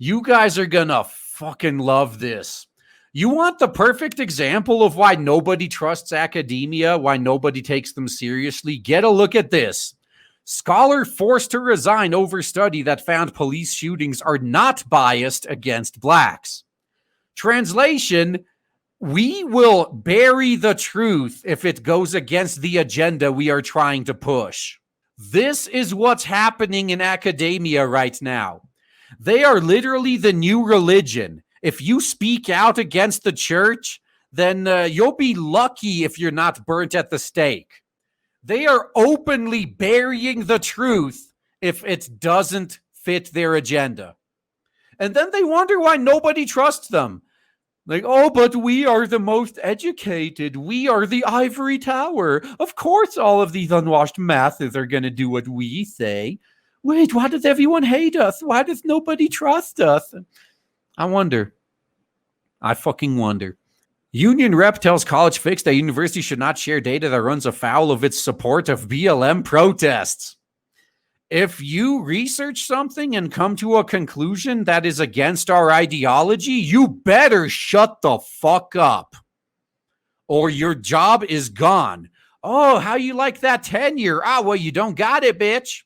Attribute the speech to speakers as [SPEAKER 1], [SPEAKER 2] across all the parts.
[SPEAKER 1] You guys are gonna fucking love this. You want the perfect example of why nobody trusts academia, why nobody takes them seriously? Get a look at this. Scholar forced to resign over study that found police shootings are not biased against blacks. Translation: we will bury the truth if it goes against the agenda we are trying to push. This is what's happening in academia right now. They are literally the new religion. If you speak out against the church, then you'll be lucky if you're not burnt at the stake. They are openly burying the truth if it doesn't fit their agenda. And then they wonder why nobody trusts them. Like, oh, but we are the most educated. We are the ivory tower. Of course, all of these unwashed masses are going to do what we say. Wait, why does everyone hate us? Why does nobody trust us? I wonder. I fucking wonder. Union rep tells College Fix that university should not share data that runs afoul of its support of BLM protests. If you research something and come to a conclusion that is against our ideology, you better shut the fuck up, or your job is gone. Oh, how you like that tenure? Ah, well, you don't got it, bitch.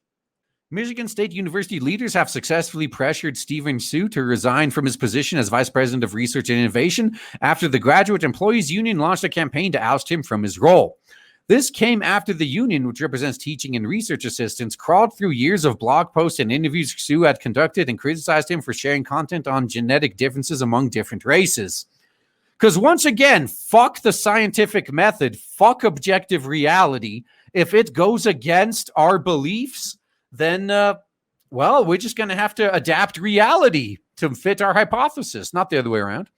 [SPEAKER 1] Michigan State University leaders have successfully pressured Stephen Hsu to resign from his position as Vice President of Research and Innovation after the Graduate Employees Union launched a campaign to oust him from his role. This came after the union, which represents teaching and research assistants, crawled through years of blog posts and interviews Hsu had conducted and criticized him for sharing content on genetic differences among different races. Because once again, fuck the scientific method, fuck objective reality. If it goes against our beliefs, then, well, we're just going to have to adapt reality to fit our hypothesis, not the other way around.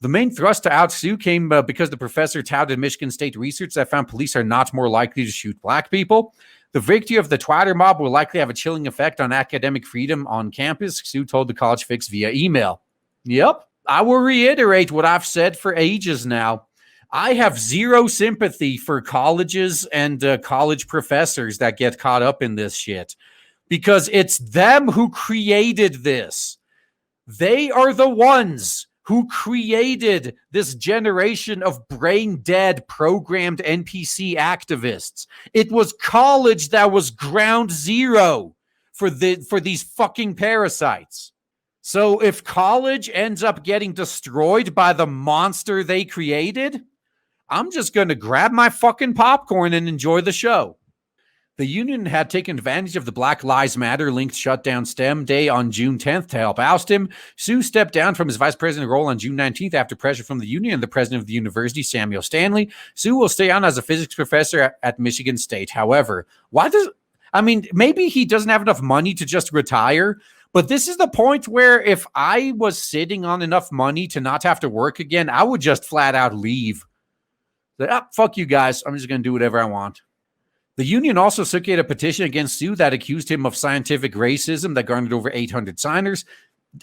[SPEAKER 1] The main thrust to out Hsu came because the professor touted Michigan State research that found police are not more likely to shoot black people. The victory of the Twitter mob will likely have a chilling effect on academic freedom on campus, Hsu told the College Fix via email. Yep, I will reiterate what I've said for ages now. I have zero sympathy for colleges and college professors that get caught up in this shit, because it's them who created this. They are the ones who created this generation of brain-dead programmed NPC activists. It was college that was ground zero for these fucking parasites. So if college ends up getting destroyed by the monster they created, I'm just going to grab my fucking popcorn and enjoy the show. The union had taken advantage of the Black Lives Matter linked shutdown STEM day on June 10th to help oust him. Hsu stepped down from his vice president role on June 19th after pressure from the union and the president of the university, Samuel Stanley. Hsu will stay on as a physics professor at Michigan State. However, maybe he doesn't have enough money to just retire, but this is the point where if I was sitting on enough money to not have to work again, I would just flat out leave. Fuck you guys. I'm just going to do whatever I want. The union also circulated a petition against Hsu that accused him of scientific racism that garnered over 800 signers.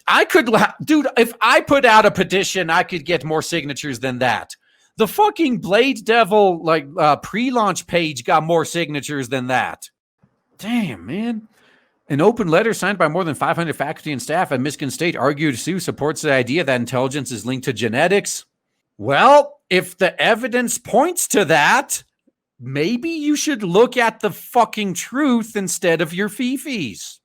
[SPEAKER 1] If I put out a petition, I could get more signatures than that. The fucking Blade Devil pre-launch page got more signatures than that. Damn, man. An open letter signed by more than 500 faculty and staff at Michigan State argued Hsu supports the idea that intelligence is linked to genetics. Well, if the evidence points to that, maybe you should look at the fucking truth instead of your fifis.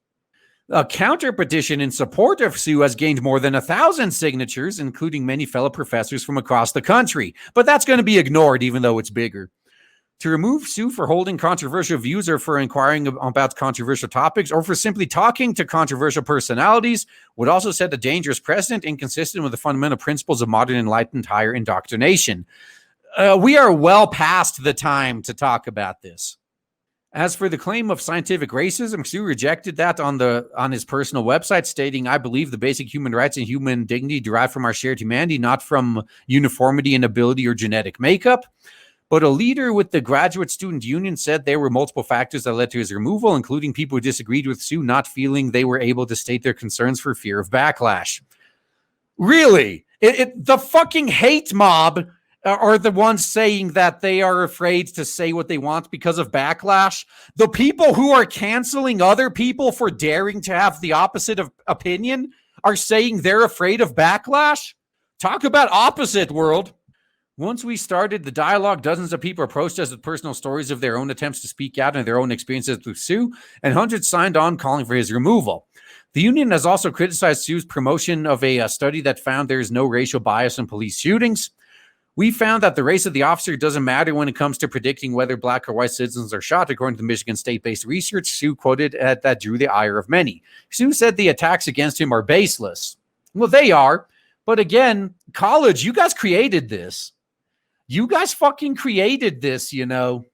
[SPEAKER 1] A counter petition in support of Hsu has gained more than 1,000 signatures, including many fellow professors from across the country. But that's going to be ignored, even though it's bigger. To remove Hsu for holding controversial views or for inquiring about controversial topics or for simply talking to controversial personalities would also set a dangerous precedent inconsistent with the fundamental principles of modern enlightened higher indoctrination. We are well past the time to talk about this. As for the claim of scientific racism, Hsu rejected that on his personal website, stating, "I believe the basic human rights and human dignity derive from our shared humanity, not from uniformity in ability or genetic makeup." But a leader with the Graduate Student Union said there were multiple factors that led to his removal, including people who disagreed with Hsu not feeling they were able to state their concerns for fear of backlash. Really? The fucking hate mob are the ones saying that they are afraid to say what they want because of backlash. The people who are canceling other people for daring to have the opposite of opinion are saying they're afraid of backlash? Talk about opposite, world. Once we started the dialogue, dozens of people approached us with personal stories of their own attempts to speak out and their own experiences with Sue, and hundreds signed on calling for his removal. The union has also criticized Sue's promotion of a study that found there is no racial bias in police shootings. We found that the race of the officer doesn't matter when it comes to predicting whether black or white citizens are shot, according to the Michigan State-based research Sue quoted that drew the ire of many. Sue said the attacks against him are baseless. Well, they are. But again, college, you guys created this. You guys fucking created this, you know.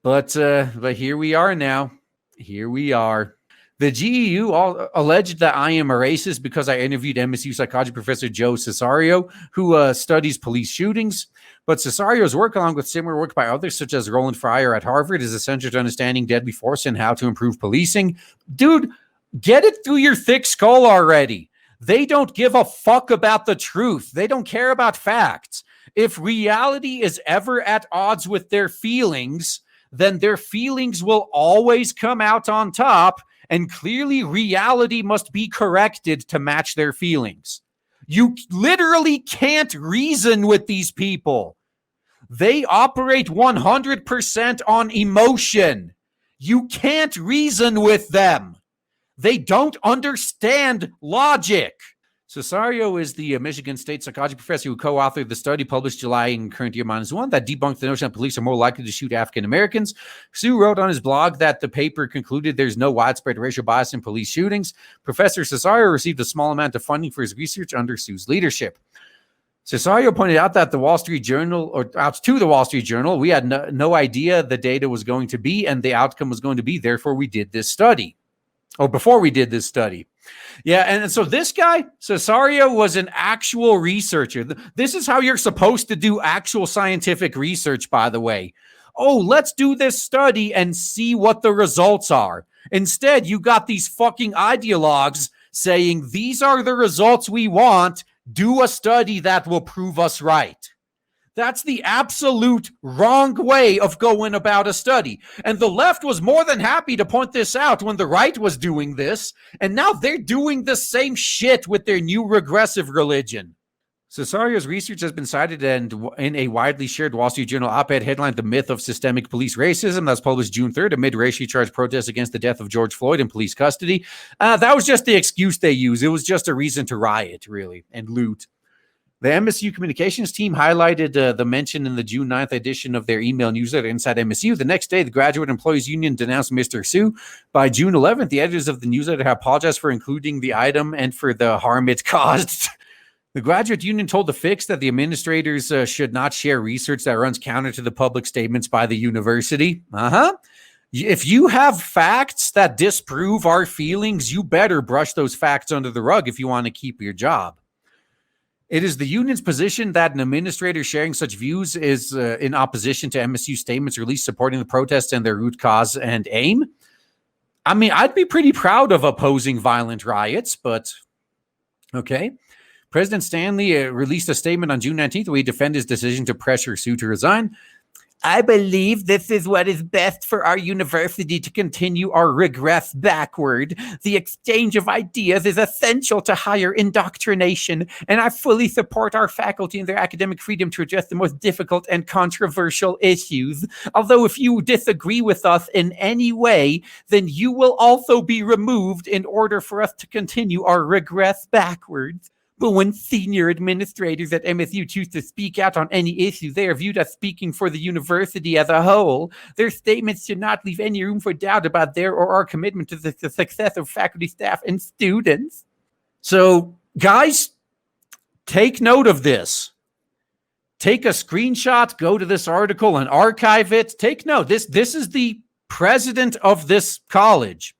[SPEAKER 1] But here we are now. Here we are. The GEU alleged that I am a racist because I interviewed MSU psychology professor Joe Cesario, who studies police shootings. But Cesario's work, along with similar work by others, such as Roland Fryer at Harvard, is essential to understanding deadly force and how to improve policing. Dude, get it through your thick skull already. They don't give a fuck about the truth. They don't care about facts. If reality is ever at odds with their feelings, then their feelings will always come out on top, and clearly reality must be corrected to match their feelings. You literally can't reason with these people. They operate 100% on emotion. You can't reason with them. They don't understand logic. Cesario is the Michigan State psychology professor who co-authored the study published July in Current Year -1 that debunked the notion that police are more likely to shoot African Americans. Sue wrote on his blog that the paper concluded there's no widespread racial bias in police shootings. Professor Cesario received a small amount of funding for his research under Sue's leadership. Cesario pointed out that to the Wall Street Journal, we had no idea the data was going to be and the outcome was going to be. Therefore, we did this study. Before we did this study. Yeah, and so this guy, Cesario, was an actual researcher. This is how you're supposed to do actual scientific research, by the way. Oh, let's do this study and see what the results are. Instead, you got these fucking ideologues saying, these are the results we want. Do a study that will prove us right. That's the absolute wrong way of going about a study. And the left was more than happy to point this out when the right was doing this. And now they're doing the same shit with their new regressive religion. Cesario's research has been cited in a widely shared Wall Street Journal op-ed headline, The Myth of Systemic Police Racism, that's published June 3rd amid racially charged protests against the death of George Floyd in police custody. That was just the excuse they used. It was just a reason to riot, really, and loot. The MSU communications team highlighted the mention in the June 9th edition of their email newsletter Inside MSU. The next day, the Graduate Employees Union denounced Mr. Sue. By June 11th, the editors of the newsletter have apologized for including the item and for the harm it caused. The Graduate Union told the Fix that the administrators should not share research that runs counter to the public statements by the university. If you have facts that disprove our feelings, you better brush those facts under the rug if you want to keep your job. It is the union's position that an administrator sharing such views is in opposition to MSU statements released supporting the protests and their root cause and aim. I mean, I'd be pretty proud of opposing violent riots, but okay. President Stanley released a statement on June 19th where he defended his decision to pressure Sue to resign. I believe this is what is best for our university to continue our regress backward. The exchange of ideas is essential to higher indoctrination, and I fully support our faculty in their academic freedom to address the most difficult and controversial issues. Although if you disagree with us in any way, then you will also be removed in order for us to continue our regress backwards. But when senior administrators at MSU choose to speak out on any issue, they are viewed as speaking for the university as a whole. Their statements should not leave any room for doubt about their or our commitment to the success of faculty, staff, and students. So, guys, take note of this. Take a screenshot, go to this article and archive it. Take note. This is the president of this college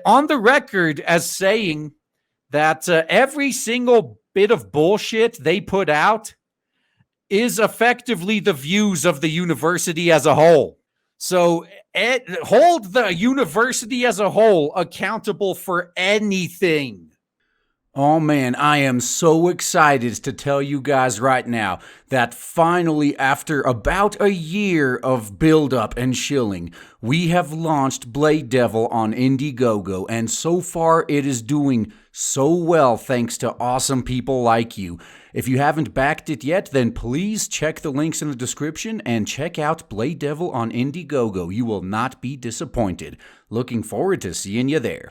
[SPEAKER 1] on the record as saying that every single bit of bullshit they put out is effectively the views of the university as a whole. So hold the university as a whole accountable for anything. Oh man, I am so excited to tell you guys right now that finally, after about a year of build-up and shilling, we have launched Blade Devil on Indiegogo, and so far it is doing so well thanks to awesome people like you. If you haven't backed it yet, then please check the links in the description and check out Blade Devil on Indiegogo. You will not be disappointed. Looking forward to seeing you there.